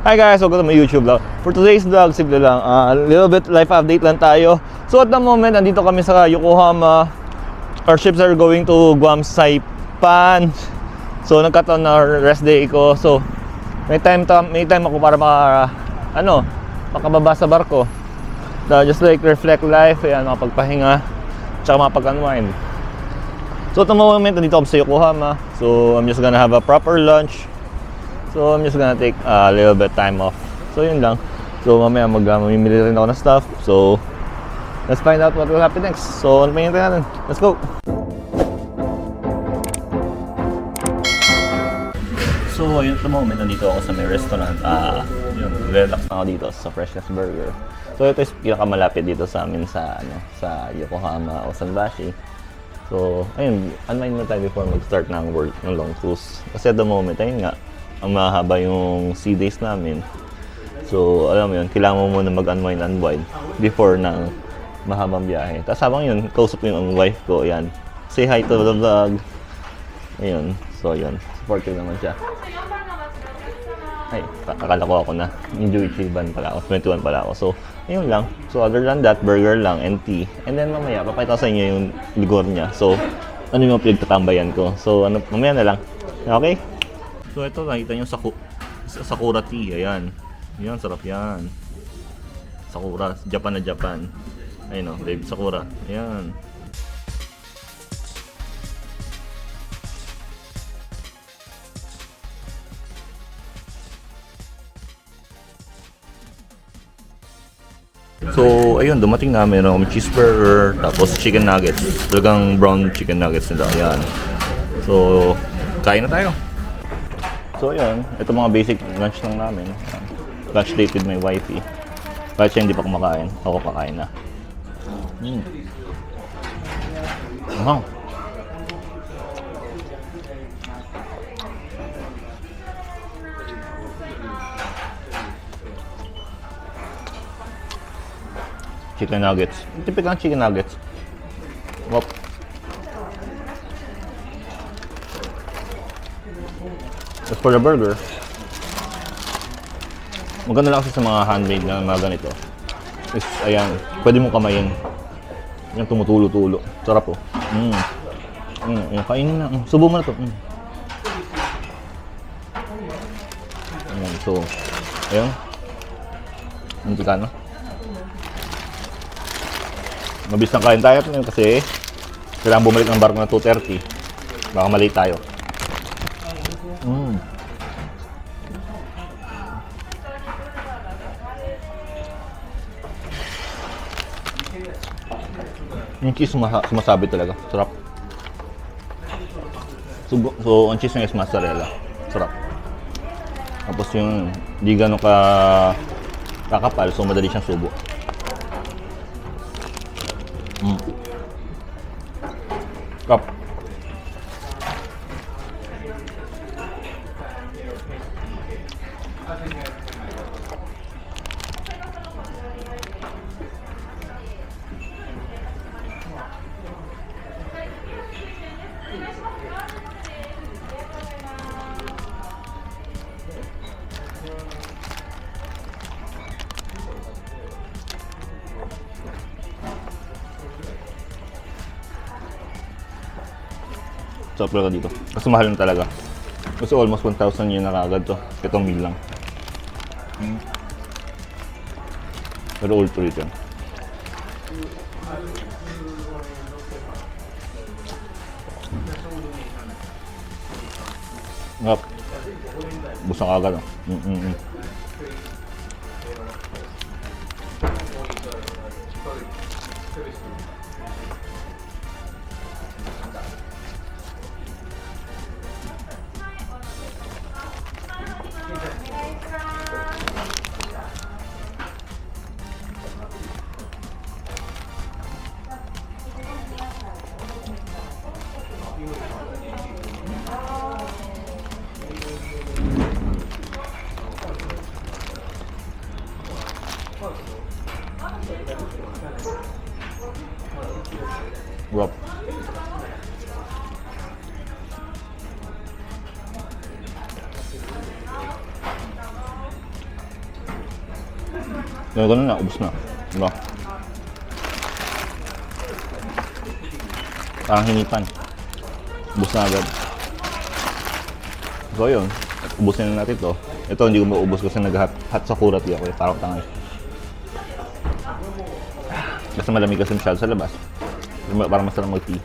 Hi guys, welcome to my YouTube vlog. For today's vlog, simple lang, a little bit life update lang tayo. So at the moment, nandito kami sa Yokohama. Our ships are going to Guam, Saipan. So nagkataon na rest day ko. So may time ako para makababa sa barko. Just like reflect life, ayan, makapagpahinga, tsaka makapag-unwind. So at the moment, nandito kami sa Yokohama. So I'm just gonna have a proper lunch. So I'm just gonna take a little bit time off. So yun lang. So mamaya mamimili rin ako ng stuff. So let's find out what will happen next. So ano pa hinihintay natin? Let's go! So ayun, at the moment nandito ako sa may restaurant. Relax na ako dito sa Freshness Burger. So ito is pinakamalapit dito sa amin sa Yokohama o Sanbashi. So ayun, unwind na tayo before mag-start ng work ng long cruise. Kasi at the moment, ayun nga, ang mahaba yung sea days namin. So, alam mo yun, kailangan mo muna mag-unwind before ng mahabang biyahe. Tapos habang yun, kausap ko yung wife ko, ayan. Say hi to the vlog. Ayun, so yun, supportive naman siya. Ay, akala ko ako na. Enjoy ban pala ako, 21 pala ako. So, ayun lang. So, other than that, burger lang and tea. And then mamaya, papakita ko sa inyo yung ligor niya. So, ano yung pinagtatambayan ko. So, mamaya na lang. Okay? So ito, nakita nyo Sakura tea, ayan. Yan, sarap yan. Sakura, Japan na Japan. Ayun o, babe, Sakura. Ayan. So, ayun, dumating na. Meron kami cheeseburger, tapos chicken nuggets. Talagang brown chicken nuggets nila, ayan. So, kain na tayo. So yun, ito mga basic lunch lang namin. Lunch date with my wifey. Kahit siya hindi pa kumakain, ako kakain na. Chicken nuggets. Typical chicken nuggets. Wop. As for the burger, maganda lang kasi sa mga handmade na mga ganito is, ayan, pwede mong kamayin. Yan, tumutulo-tulo. Sarap po. Yan, kainin na. Subo mo na to. Ayan, so, ayan. Munti ka, no? Mabilis na kain tayo kasi kailangan bumalik ng barko na 2:30. Baka mali tayo. Yung cheese sumasabi talaga. Sarap. So ang cheese niya is mozzarella. Sarap. Tapos yung di gano'n kakapal, so madali siyang subo. Sarap. Sarap talaga dito. Kasi mahal na talaga. Kasi almost 1,000 yun na kaagad to. Itong meal lang. Pero all to it yan. Ngap. Busang agad. Rob. Ganun na, ubos na. Diba? Parang hinipan. Ubos na agad. So yun, ubusin na natin to. Ito hindi ko maubos kasi nag-hot sakura tea ako eh. Parang tangay. Kasi malamig kasi masyado sa labas. Parang masarap mag-tea.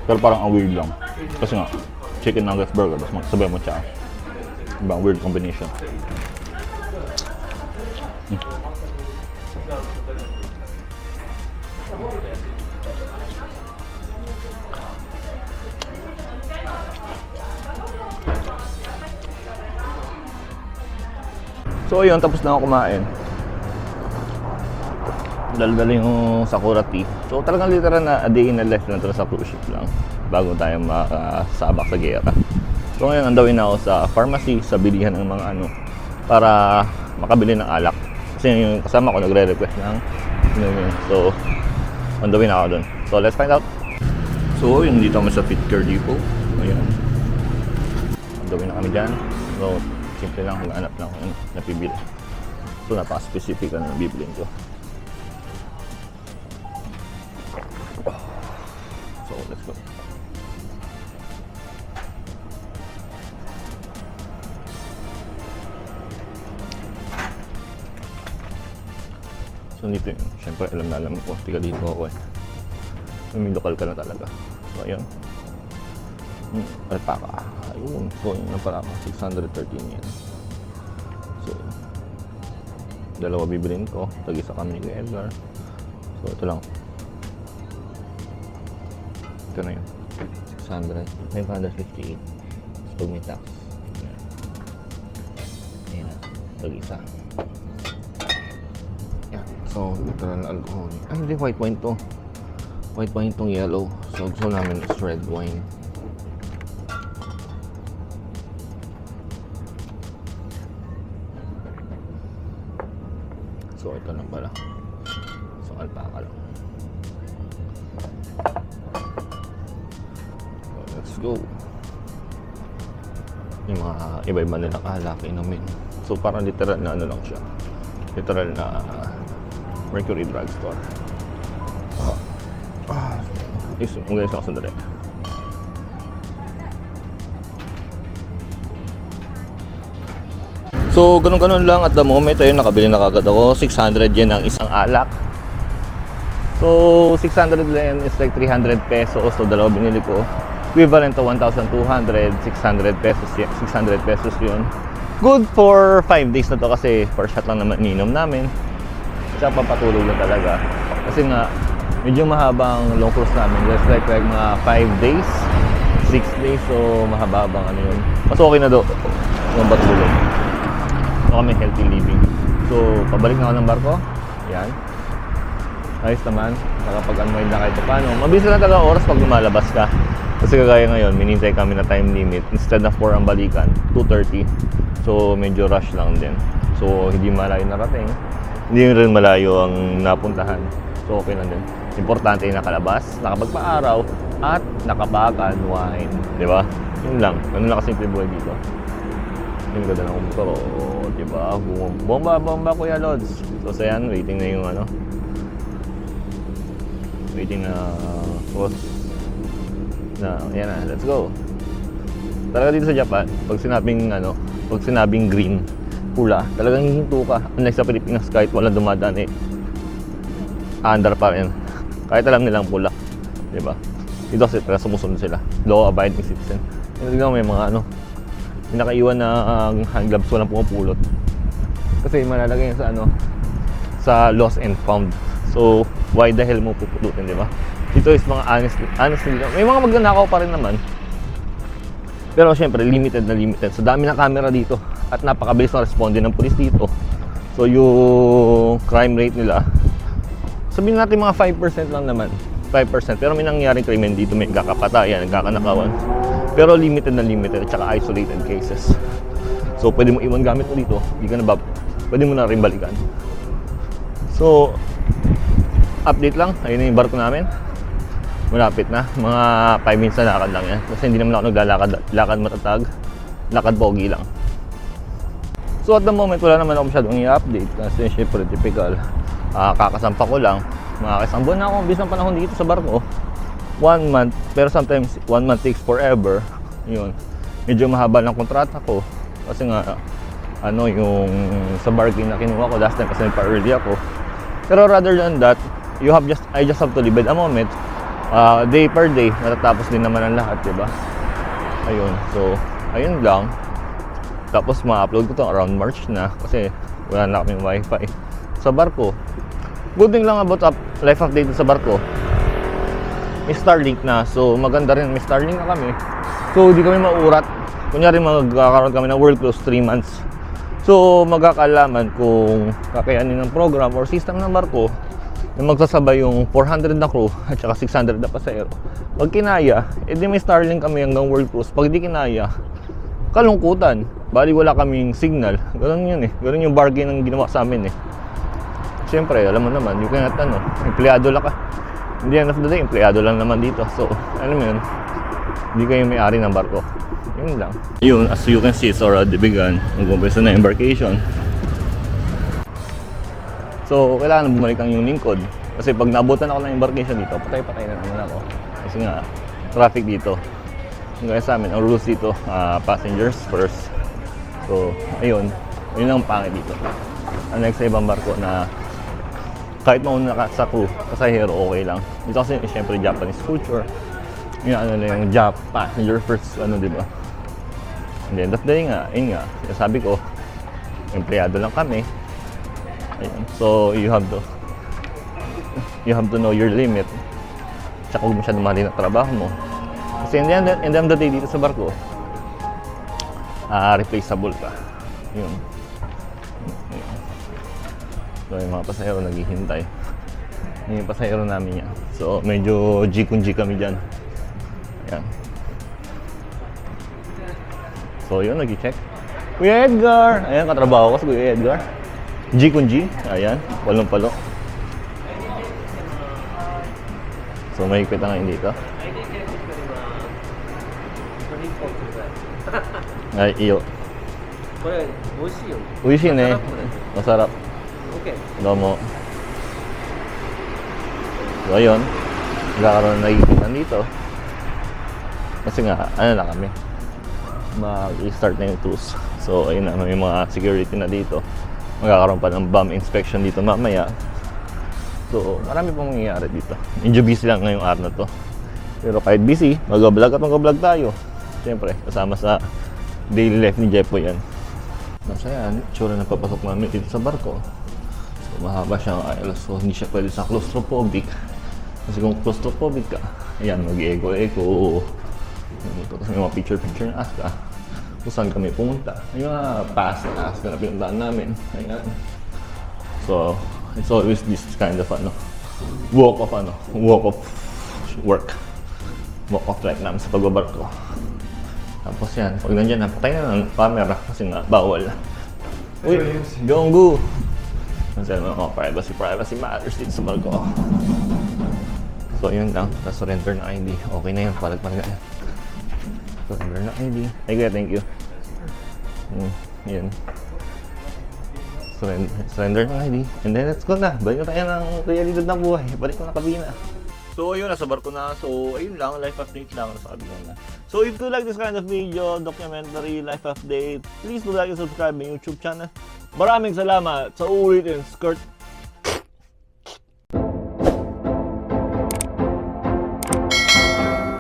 Pero parang ang weird lang. Kasi nga, chicken nuggets burger, tapos magsabay mo siya. Diba, weird combination. So ayun, tapos na ako kumain. Dala-dala yung Sakura tea. So talagang literal na a day in a life lang sa cruise ship lang bago tayo makasabak sa gera. So ngayon, andawin na ako sa pharmacy, sa bilihan ng mga ano, para makabili ng alak. Kasi yung kasama ko nagre-request ng inumin. So, andawin na ako dun. So let's find out. So yun, dito kami sa Fitcare Depot. Ayan. Andawin na kami dyan. So, simple lang, maghanap lang kung ano napibili. So, napaka-specific ano yung bibilin ko. So, let's go. So, dito yun. Siyempre, alam na alam ko. Tiga dito ako eh. May lokal ka na talaga. So, ayun. Alpaca. Ayun. So, yun na pala ako. 613 yan. So, dalawa bibilin ko. Tag-isa kami ni Edgar. So, ito lang. Ito na yun. 600. 558. So, may tax. Ayan. Ayan na. Tag-isa. Ayan. So, literal na alcohol. Ay, hindi. White wine to. White wine tong yellow. So, gusto namin is red wine. So, ito lang pala. So, alpaca lang. So, let's go. Yung mga iba-iba nilang alak inumin. So, parang literal na ano lang siya. Literal na Mercury Drugstore. Ang ganyan ako sandali. So, ganun-ganun lang at the moment. Ayun, nakabili na kagad ako. 600 yen ang isang alak. So, 600 yen is like 300 pesos. So, dalawa binili ko. Equivalent to 1,200. 600 pesos, 600 pesos yun. Good for 5 days na to kasi first shot lang naman ininom namin. Kasi papatulog na talaga. Kasi nga, medyo mahabang long cruise namin. Let's like mga 5 days, 6 days. So, mahabang ano yun. Mas okay na do. Yung batulog. So, kami healthy living. So, pabalik na ako ng barko. Yan. Ayos naman. Nakapag-unwind na kahit paano. Mabilis lang talaga oras pag lumalabas ka. Kasi kagaya ngayon, minintay kami na time limit. Instead na 4 ang balikan, 2:30. So, medyo rush lang din. So, hindi malayo narating. Hindi rin malayo ang napuntahan. So, okay lang din. Importante yung nakalabas, nakapagpa-araw, at nakapag-unwind. Diba? Yun lang. Ganun lang kasimple buhay dito. Yung ganda ng motor. Diba? Bomba, Kuya Lods. So, sayan, waiting na yung ano. Waiting na cross. Na, yan na, let's go. Talaga dito sa Japan, pag sinabing green, pula, talagang hihinto ka. Unlike sa Pilipinas, kahit walang dumadaan eh, andar pa rin. Kahit alam nilang pula, di ba? Dito kasi talaga sumusunod sila. Law-abiding citizen. Hindi lang may mga may nakaiwan na hand gloves, walang pumupulot. Kasi malalagay yan sa sa lost and found. So, why the hell mo pupulutin, di ba? Dito is mga honestly lang. May mga magnanakaw pa rin naman. Pero syempre, limited na limited. So, dami na camera dito. At napakabilis na responde ng pulis dito. So, yung crime rate nila, sabihin natin mga 5% lang naman. 5%. Pero may nangyaring krimen dito. May kakapatayan, nagkakanakawan. Pero limited na limited. At saka isolated cases. So, pwede mo iwan gamit mo dito. Hindi ka na pwede mo na rin balikan. So, update lang. Ayun na yung barko namin. Malapit na. Mga 5 minutes na lakad lang yan. Kasi hindi naman ako naglalakad matatag. Lakad pogi lang. So at the moment, wala naman ako masyadong i-update kasi syempre typical. Kakasampa ko lang. Mga isang buwan na ako, bis ng panahon dito sa barko. 1 month, pero sometimes 1 month takes forever. Yun. Medyo mahaba ng kontrata ko. Kasi nga, yung sa bargain na kinuha ko last time kasi pa-early ako. Pero rather than that, I just have to live at a moment. Day per day, natatapos din naman ang lahat, diba? Ayun, so, ayun lang. Tapos ma-upload ko to around March na kasi wala na kaming wifi sa barko. Good thing lang about life update sa barko, may Starlink na, so maganda rin, may Starlink na kami. So hindi kami maurat. Kunyari magkakaroon kami ng world cruise 3 months. So magkakaalaman kung kakayanin ng program or system ng barko na magsasabay yung 400 na crew at saka 600 na pasahero. Pag kinaya, edi may Starlink kami hanggang world cruise. Pag di kinaya, kalungkutan. Bali wala kaming signal. Ganun yun eh. Ganun yung bargain ng ginawa sa amin eh. Siyempre, alam mo naman, you cannot empleyado lang ka. Hindi end of the day, empleyado lang naman dito. So, alam mo yun, hindi kayo may-ari ng barko. Yun lang. Yun, as you can see, it's already begun. Mag-umpisa na embarkation. So, kailangan bumalik ang yung lingkod. Kasi pag naabutan ako ng embarkation dito, patay-patay na naman ako. Kasi nga, traffic dito. Kaya sa amin, ang rules dito, passengers first. So, ayun. Yun lang ang pangit dito. Unlike sa ibang barko na kahit mauna ka sa crew, pasahero, okay lang. Dito kasi, syempre, Japanese culture. Yung yung passenger first, diba? And the end of the day nga, yun nga, sabi ko, empleyado lang kami. Ayun. So, you have to know your limit. Tsaka huwag masyadong mahali na trabaho mo. Kasi in the end of the day dito sa barko, replaceable ka. Yun. So, yung mga pasahero naghihintay. Yung pasahero namin yan. So, medyo G-kun-G kami dyan. Ayan. So, yun, nag-check. Kuya Edgar! Ayan, katrabaho ko sa Kuya Edgar. G-kun-G. Ayan, palong-palo. So, may higpit na ngayon dito. Ay, iyo. Oishii ne. Masarap. Domo. So, ayun. Nagkakaroon na nagigitan dito. Kasi nga, lang kami. Mag-start na yung cruise. So, ayun na. May mga security na dito. Magkakaroon pa ng bomb inspection dito mamaya. So, marami pang mangyayari dito. Medyo busy lang ngayong araw na to. Pero kahit busy, mag-vlog at mag-vlog tayo. Siyempre, kasama sa daily life ni Jepo yan. Masaya, tsura na papasok namin dito sa barko. So, mahaba siyang aisle. So, hindi siya pwede sa claustrophobic. Kasi kung claustrophobic ka, ayan, mag-echo-echo. Tapos may mga picture-picture na ask ka. Kung saan kami pumunta. May mga past na ask na pinuntahan namin. Ayan. So, it's always this kind of walk of work. Walk of life namin sa pagbabarko. Tapos yan, pag nandiyan na, patay na ng camera kasi nga, bawal. Uy, Gonggu! Kasi privacy matters dito sa barko. So, yun lang. Tapos surrender na ID. Okay na yun, palag-palag na yan. Surrender na ID. Thank you. Yun. Surrender ng ID. And then, let's go na. Balik na tayo ng realidad ng buhay. Balik ko na kabina. So, ayun, nasa barko na. So, ayun lang, life update lang sa kabina na. So, if you like this kind of video, documentary, life update, please do like and subscribe my YouTube channel. Maraming salamat sa uulitin, Skirt